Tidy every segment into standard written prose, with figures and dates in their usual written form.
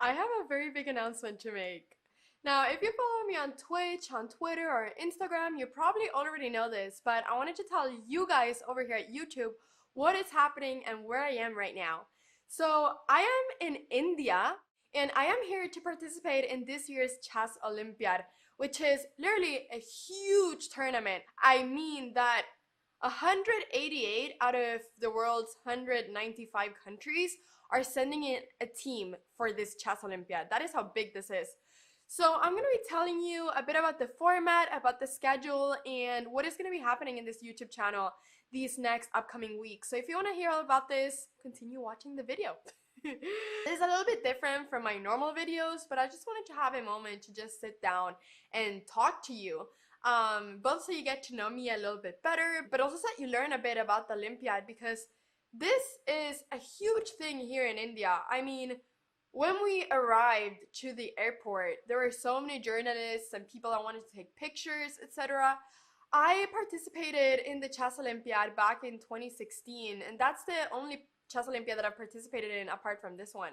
I have a very big announcement to make. Now, if you follow me on Twitch, on Twitter, or Instagram, you probably already know this, but I wanted to tell you guys over here at YouTube what is happening and where I am right now. So, I am in India, and I am here to participate in this year's Chess Olympiad, which is literally a huge tournament. I mean that 188 out of the world's 195 countries are sending in a team for this chess Olympiad. That is how big this is. So I'm going to be telling you a bit about the format, about the schedule, and what is going to be happening in this YouTube channel these next upcoming weeks. So if you want to hear all about this, continue watching the video. This is a little bit different from my normal videos, but I just wanted to have a moment to just sit down and talk to you. Both so you get to know me a little bit better, but also so that you learn a bit about the Olympiad, because this is a huge thing here in India. I mean, when we arrived to the airport, there were so many journalists and people that wanted to take pictures, etc. I participated in the Chess Olympiad back in 2016, and that's the only Chess Olympiad that I've participated in apart from this one.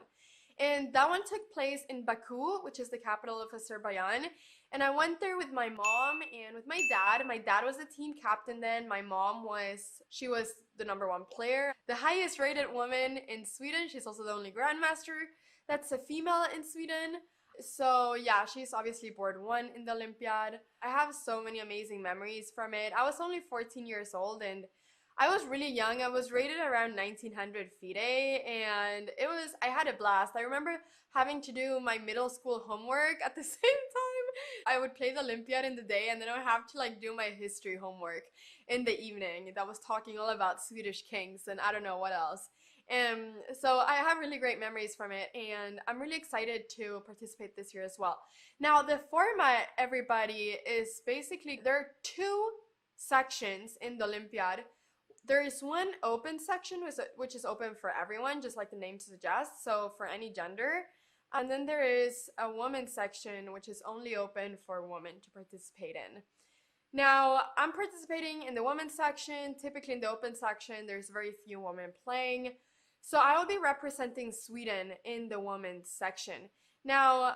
And that one took place in Baku, which is the capital of Azerbaijan. And I went there with my mom and with my dad. My dad was the team captain then. My mom she was the #1 player. The highest rated woman in Sweden. She's also the only grandmaster that's a female in Sweden. So yeah, she's obviously board 1 in the Olympiad. I have so many amazing memories from it. I was only 14 years old and I was really young. I was rated around 1900 FIDE and I had a blast. I remember having to do my middle school homework at the same time. I would play the Olympiad in the day and then I would have to do my history homework in the evening that was talking all about Swedish kings and I don't know what else. So I have really great memories from it and I'm really excited to participate this year as well. Now the format, everybody, is basically there are 2 sections in the Olympiad. There is one open section which is open for everyone, just like the name suggests, so for any gender. And then there is a women's section which is only open for women to participate in. Now, I'm participating in the women's section. Typically in the open section, there's very few women playing. So I will be representing Sweden in the women's section. Now,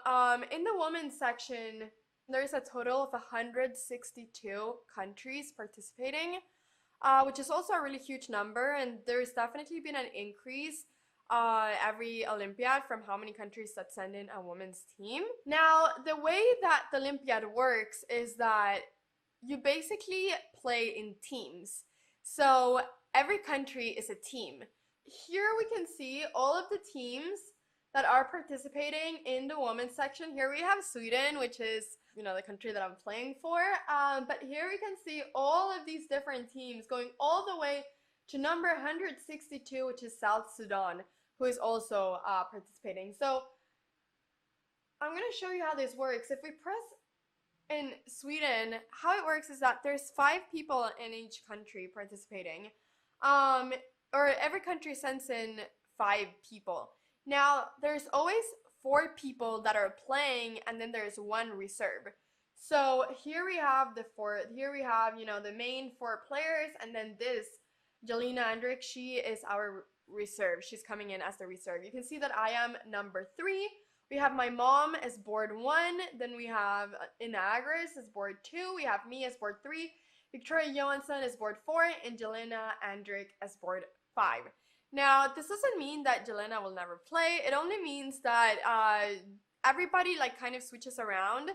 in the women's section, there's a total of 162 countries participating, which is also a really huge number, and there's definitely been an increase every Olympiad from how many countries that send in a women's team. Now, the way that the Olympiad works is that you basically play in teams. So every country is a team. Here we can see all of the teams that are participating in the women's section. Here we have Sweden, which is, the country that I'm playing for. But here we can see all of these different teams going all the way to number 162, which is South Sudan, who is also participating. So I'm going to show you how this works. If we press in Sweden, how it works is that there's 5 people in each country participating. Or every country sends in 5 people. Now, there's always 4 people that are playing, and then there's 1 reserve. So here we have the main 4 players, and then this, Jelena Andrik, she is our reserve. She's coming in as the reserve. You can see that I am number 3. We have my mom as board 1, then we have Inagris as board 2, we have me as board 3, Victoria Johansson as board 4, and Jelena Andrik as board 5. Now, this doesn't mean that Jelena will never play. It only means that everybody kind of switches around.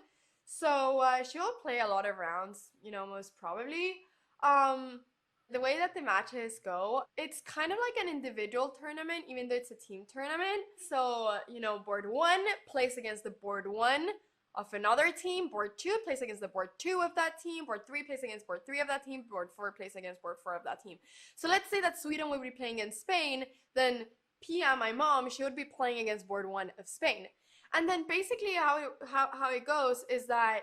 So she will play a lot of rounds, most probably. The way that the matches go, it's kind of like an individual tournament, even though it's a team tournament. So, board 1 plays against the board 1 of another team, board 2 plays against the board 2 of that team, board 3 plays against board 3 of that team, board 4 plays against board 4 of that team. So let's say that Sweden would be playing against Spain, then Pia, my mom, she would be playing against board 1 of Spain. And then basically how it goes is that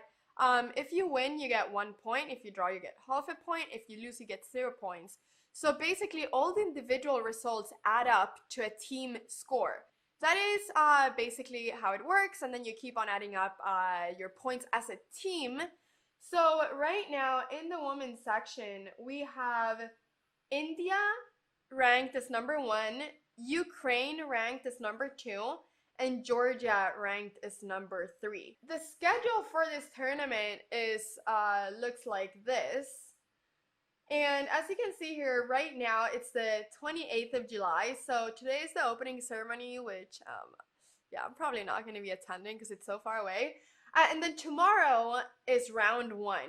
if you win, you get 1 point. If you draw, you get half a point. If you lose, you get 0 points. So basically all the individual results add up to a team score. That is basically how it works, and then you keep on adding up your points as a team. So right now in the women's section, we have India ranked as number 1, Ukraine ranked as number 2, and Georgia ranked as number 3. The schedule for this tournament is looks like this. And as you can see here, right now it's the 28th of July. So today is the opening ceremony, which yeah, I'm probably not going to be attending because it's so far away. And then tomorrow is round 1.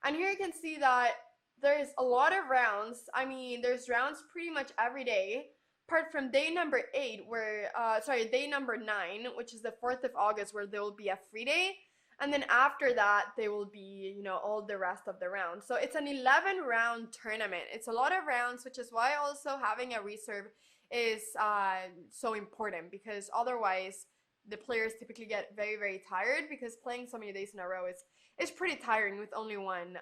And here you can see that there's a lot of rounds. I mean, there's rounds pretty much every day, apart from day number 8, where, day number 9, which is the 4th of August, where there will be a free day. And then after that, they will be, you know, all the rest of the rounds. So it's an 11-round tournament. It's a lot of rounds, which is why also having a reserve is so important, because otherwise the players typically get very, very tired, because playing so many days in a row is pretty tiring with only one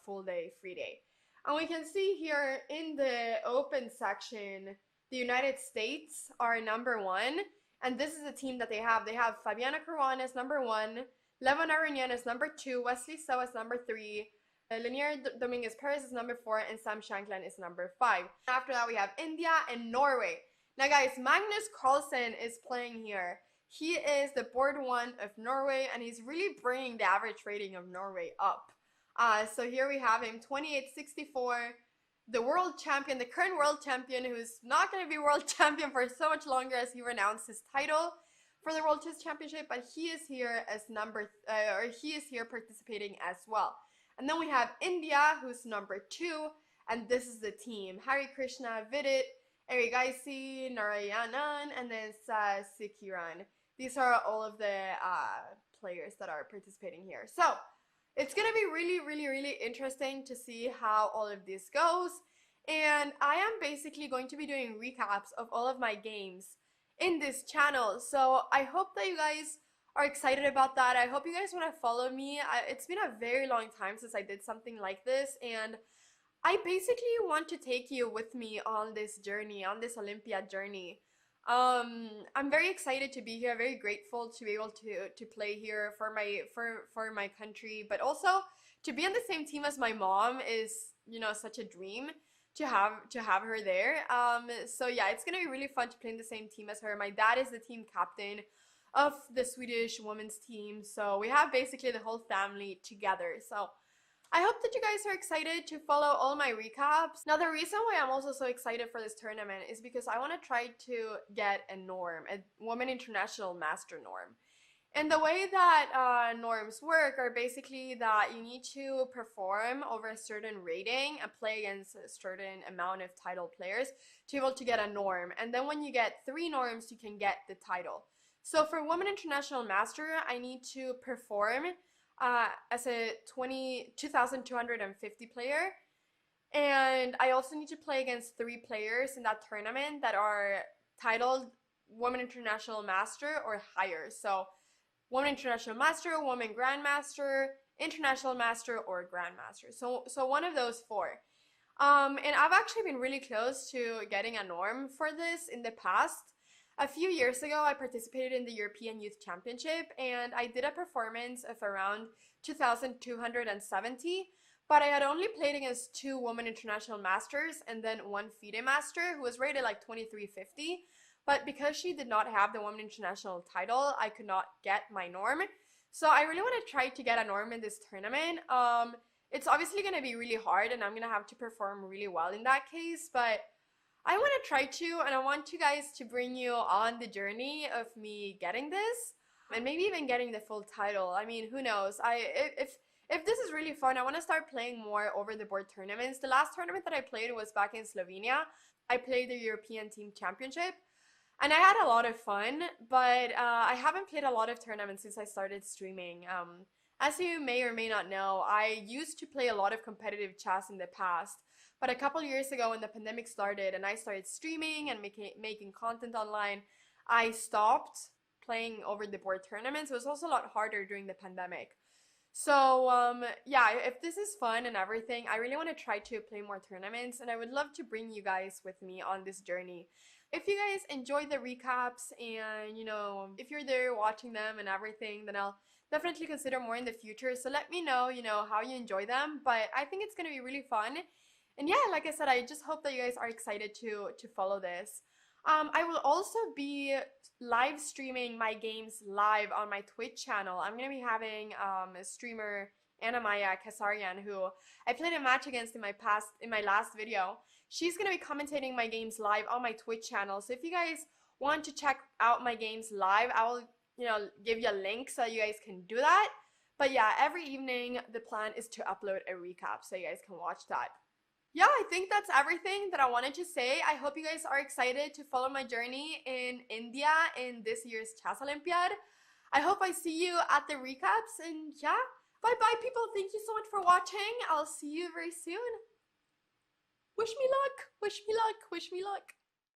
full day, free day. And we can see here in the open section, the United States are number 1. And this is the team that they have. They have Fabiana Caruana as number 1, Levon Aronian is number 2, Wesley So is number 3, Linier Dominguez Perez is number 4, and Sam Shankland is number 5. After that, we have India and Norway. Now guys, Magnus Carlsen is playing here. He is the board 1 of Norway, and he's really bringing the average rating of Norway up. So here we have him, 2864, the world champion, the current world champion, who's not going to be world champion for so much longer as he renounced his title for the World Chess Championship, but he is here as he is here participating as well. And then we have India, who's number 2, and this is the team: Hari Krishna, Vidit, Erigaisi, Narayanan, and then Sikiran. These are all of the players that are participating here. So it's gonna be really, really, really interesting to see how all of this goes. And I am basically going to be doing recaps of all of my games in this channel, so I hope that you guys are excited about that. I hope you guys want to follow me. It's been a very long time since I did something like this, and I basically want to take you with me on this journey, on this Olympiad journey. I'm very excited to be here, very grateful to be able to play here for my country, but also to be on the same team as my mom is, you know, such a dream to have her there. So yeah, it's gonna be really fun to play in the same team as her. My dad is the team captain of the Swedish women's team, so we have basically the whole family together. So I hope that you guys are excited to follow all my recaps. Now, the reason why I'm also so excited for this tournament is because I want to try to get a norm, a Women International Master norm. And the way that norms work are basically that you need to perform over a certain rating and play against a certain amount of title players to be able to get a norm. And then when you get 3 norms, you can get the title. So for Women International Master, I need to perform as a 2,250 player. And I also need to play against 3 players in that tournament that are titled Women International Master or higher. So Women International Master, Women Grandmaster, International Master, or Grandmaster. So one of those 4. And I've actually been really close to getting a norm for this in the past. A few years ago, I participated in the European Youth Championship, and I did a performance of around 2,270, but I had only played against 2 Women International Masters and then 1 FIDE Master who was rated like 2350. But because she did not have the Women International title, I could not get my norm. So I really want to try to get a norm in this tournament. It's obviously going to be really hard, and I'm going to have to perform really well in that case, but I want to try to, and I want you guys to bring you on the journey of me getting this, and maybe even getting the full title. I mean, who knows? If this is really fun, I want to start playing more over the board tournaments. The last tournament that I played was back in Slovenia. I played the European Team Championship, and I had a lot of fun, but I haven't played a lot of tournaments since I started streaming. As you may or may not know, I used to play a lot of competitive chess in the past, but a couple years ago when the pandemic started and I started streaming and making content online, I stopped playing over the board tournaments. It was also a lot harder during the pandemic. So yeah, if this is fun and everything, I really want to try to play more tournaments, and I would love to bring you guys with me on this journey. If you guys enjoy the recaps and, you know, if you're there watching them and everything, then I'll definitely consider more in the future. So let me know, you know, how you enjoy them. But I think it's going to be really fun. And yeah, like I said, I just hope that you guys are excited to follow this. I will also be live streaming my games live on my Twitch channel. I'm gonna be having a streamer, Anamaya Kasarian, who I played a match against in my last video. She's gonna be commentating my games live on my Twitch channel. So if you guys want to check out my games live, I will, give you a link so you guys can do that. But yeah, every evening the plan is to upload a recap so you guys can watch that. Yeah, I think that's everything that I wanted to say. I hope you guys are excited to follow my journey in India in this year's Chess Olympiad. I hope I see you at the recaps, and yeah, bye bye people. Thank you so much for watching. I'll see you very soon. Wish me luck, wish me luck, wish me luck.